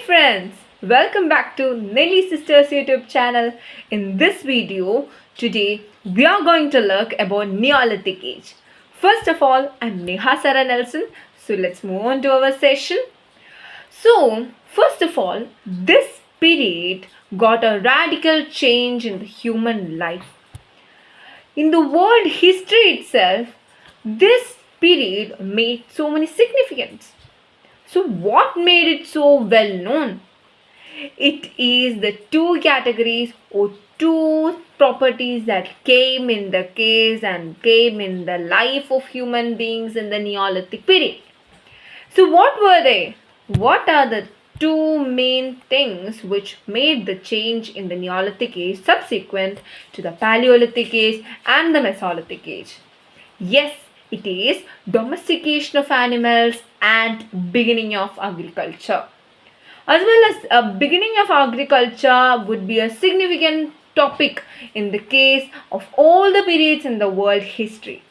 friends, welcome back to Nellys Sisters YouTube channel. In this video, today we are going to look about Neolithic Age. First of all, I'm Neha Sarah Nelson, so let's move on to our session. So, first of all, this period got a radical change in the human life. In the world history itself, this period made so many significance. So, what made it so well known? It is the two categories or two properties that came in the case and came in the life of human beings in the Neolithic period. So, what were they? What are the two main things which made the change in the Neolithic age subsequent to the Paleolithic age and the Mesolithic age? Yes, it is domestication of animals and beginning of agriculture. As well as a beginning of agriculture would be a significant topic in the case of all the periods in the world history.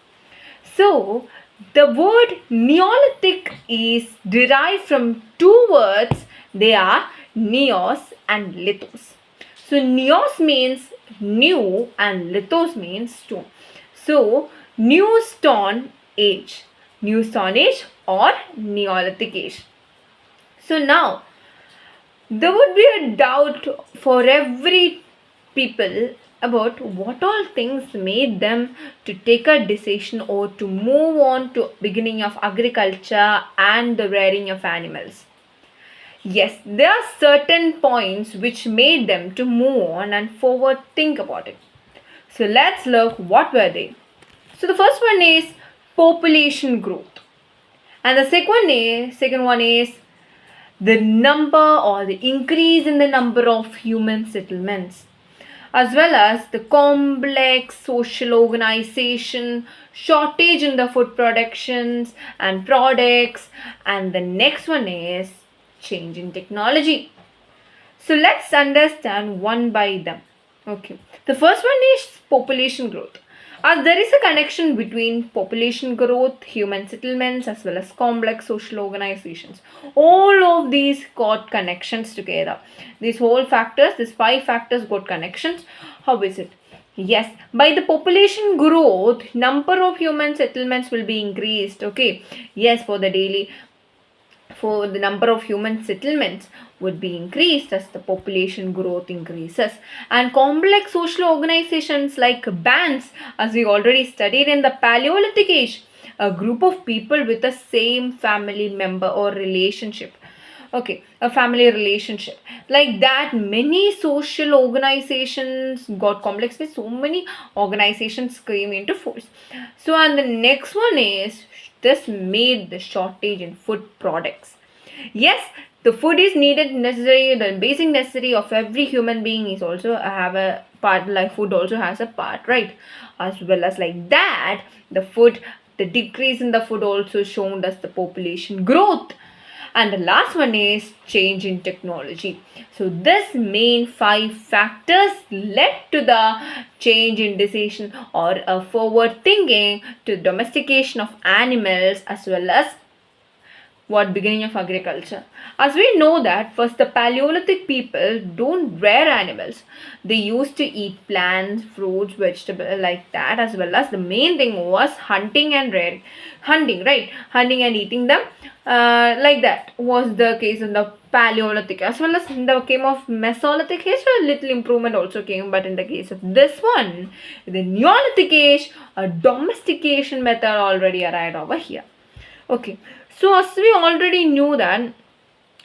So, the word Neolithic is derived from two words. They are Neos and Lithos. So, Neos means new and Lithos means stone. So, New Stone Age. New Stone Age or Neolithic Age. So, now there would be a doubt for every people about what all things made them to take a decision or to move on to beginning of agriculture and the rearing of animals. Yes, there are certain points which made them to move on and forward think about it. So let's look what were they. So the first one is population growth. And the second one is the number or the increase in the number of human settlements, as well as the complex social organization, shortage in the food productions and products, and the next one is change in technology. So let's understand one by them. Okay, the first one is population growth. As there is a connection between population growth, human settlements, as well as complex social organizations. All of these got connections together. These whole factors, these five factors got connections. How is it? Yes, by the population growth, number of human settlements will be increased. Okay, yes, for the number of human settlements would be increased as the population growth increases, and complex social organizations like bands, as we already studied in the Paleolithic age, a group of people with the same family member or relationship. Okay, a family relationship like that. Many social organizations got complex with so many organizations came into force. So, and the next one is this made the shortage in food products. Yes, the food is needed, necessary, the basic necessary of every human being is also have a part, like food also has a part, right? As well as like that, the decrease in the food also shown as the population growth. And the last one is change in technology. So this main five factors led to the change in decision or a forward thinking to domestication of animals, as well as what beginning of agriculture. As we know that first the Paleolithic people don't rear animals. They used to eat plants, fruits, vegetables like that, as well as the main thing was hunting and rearing. Hunting, right? Hunting and eating them. Like that was the case in the Paleolithic, as well as in the case of Mesolithic age, a little improvement also came, but in the case of this one, the Neolithic age, a domestication method already arrived over here. Okay, so as we already knew that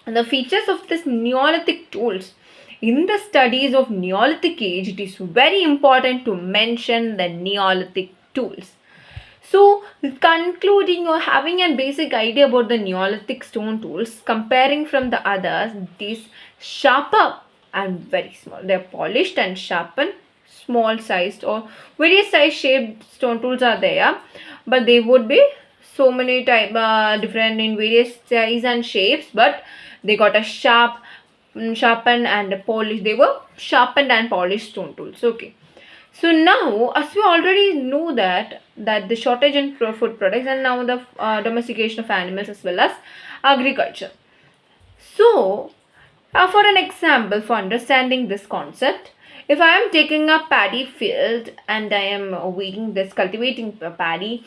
the features of this Neolithic tools, in the studies of Neolithic age, it is very important to mention the Neolithic tools. So, concluding or having a basic idea about the Neolithic stone tools, comparing from the others, it is sharper and very small. They are polished and sharpened, small sized or various size shaped stone tools are there, but they would be so many type different in various size and shapes, but they got a sharpened and polished. They were sharpened and polished stone tools. Okay. So now, as we already know that the shortage in food products and now the domestication of animals as well as agriculture. So For an example, for understanding this concept, if I am taking a paddy field and I am weeding this, cultivating paddy,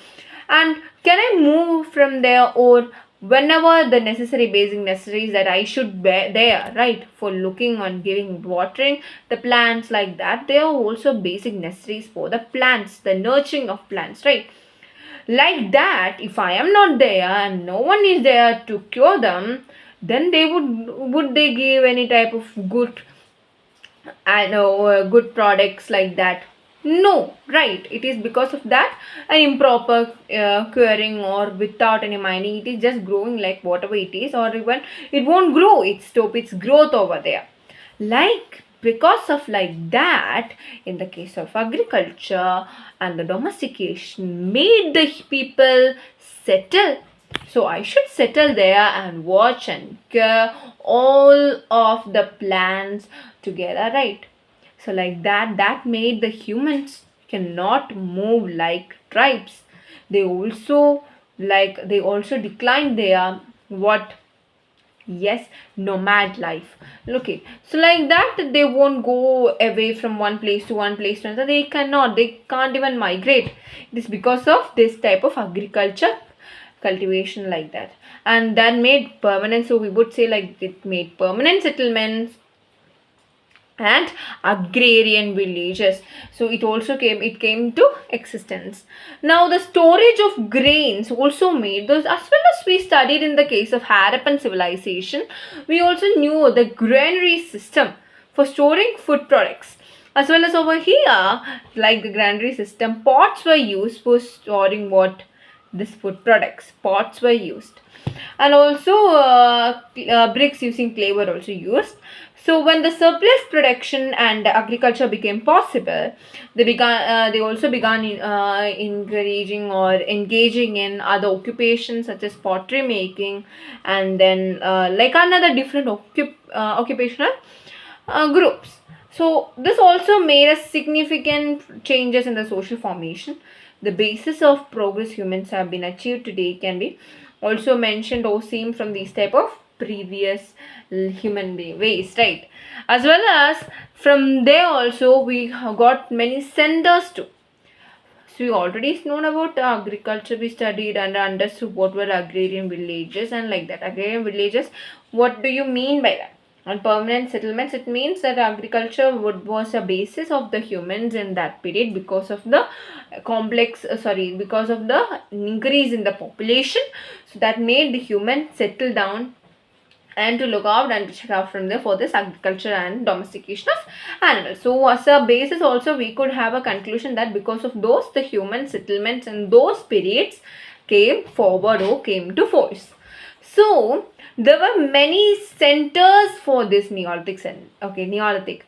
and can I move from there, or whenever the necessary basic necessaries that I should be there, right, for looking on giving watering the plants like that, they are also basic necessaries for the plants, the nurturing of plants, right? Like that, if I am not there and no one is there to cure them, then they would they give any type of good, I know, good products like that? No, right? It is because of that an improper curing, or without any mining, it is just growing like whatever it is, or even it won't grow. It stop its growth over there. Like, because of like that, in the case of agriculture and the domestication made the people settle. So I should settle there and watch and care all of the plants together, right? So like that made the humans cannot move like tribes. They also declined their what, yes, nomad life. Okay, so like that they won't go away from one place to one place to another. They can't even migrate. It is because of this type of agriculture cultivation like that, and that made permanent, so we would say like it made permanent settlements and agrarian villages. So it came to existence. Now the storage of grains also made those, as well as we studied in the case of Harappan civilization, we also knew the granary system for storing food products. As well as over here, like the granary system, pots were used for storing what, this food products. Pots were used, and also bricks using clay were also used. So when the surplus production and agriculture became possible, they also began encouraging or engaging in other occupations such as pottery making, and then like another different occupational groups. So this also made a significant changes in the social formation. The basis of progress humans have been achieved today can be also mentioned or seen from these type of previous human ways, right? As well as from there also we have got many centers too. So we already known about agriculture, we studied and understood what were agrarian villages and like that. Agrarian villages, what do you mean by that? And permanent settlements, it means that agriculture was a basis of the humans in that period because of the because of the increase in the population. So that made the human settle down and to look out and to check out from there for this agriculture and domestication of animals. So as a basis also we could have a conclusion that because of those, the human settlements in those periods came forward or came to force. So there were many centers for this Neolithic.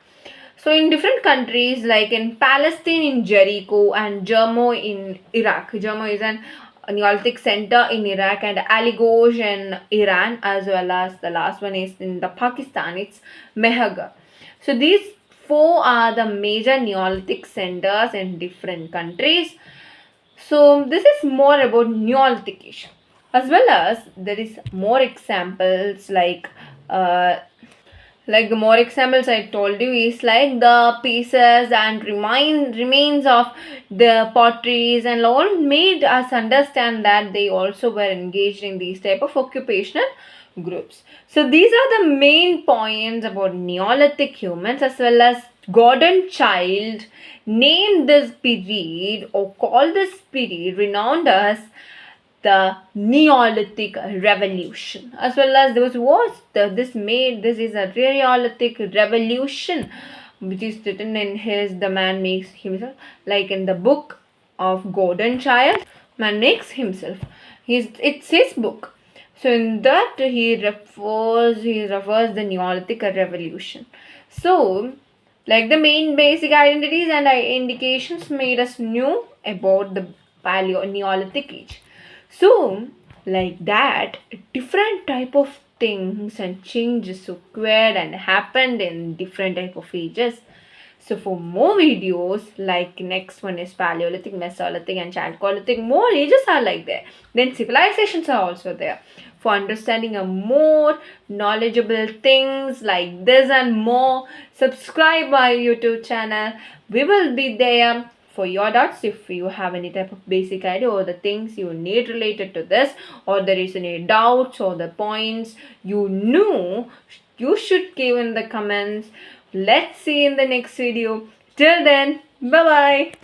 So in different countries, like in Palestine in Jericho and Jermo in Iraq. Jermo is an Neolithic center in Iraq, and Ali Ghosh in Iran, as well as the last one is in the Pakistan, it's Mehergarh. So these four are the major Neolithic centers in different countries. So this is more about Neolithic Age. As well as there is more examples like the more examples I told you is like the pieces and remains of the potteries and all made us understand that they also were engaged in these type of occupational groups. So these are the main points about Neolithic humans, as well as Gordon Child named this period or called this period renowned as the Neolithic Revolution. As well as there this is a Neolithic Revolution, which is written in The Man Makes Himself, like in the book of Gordon Child, Man Makes Himself. It's his book. So in that he refers the Neolithic Revolution. So like the main basic identities and indications made us know about the Neolithic Age. So like that, different type of things and changes occurred and happened in different type of ages. So for more videos, like next one is Paleolithic, Mesolithic and Chalcolithic, more ages are like there. Then civilizations are also there. For understanding a more knowledgeable things like this and more, subscribe my YouTube channel. We will be there for your doubts. If you have any type of basic idea or the things you need related to this, or there is any doubts or the points you know, you should give in the comments. Let's see in the next video. Till then, bye bye.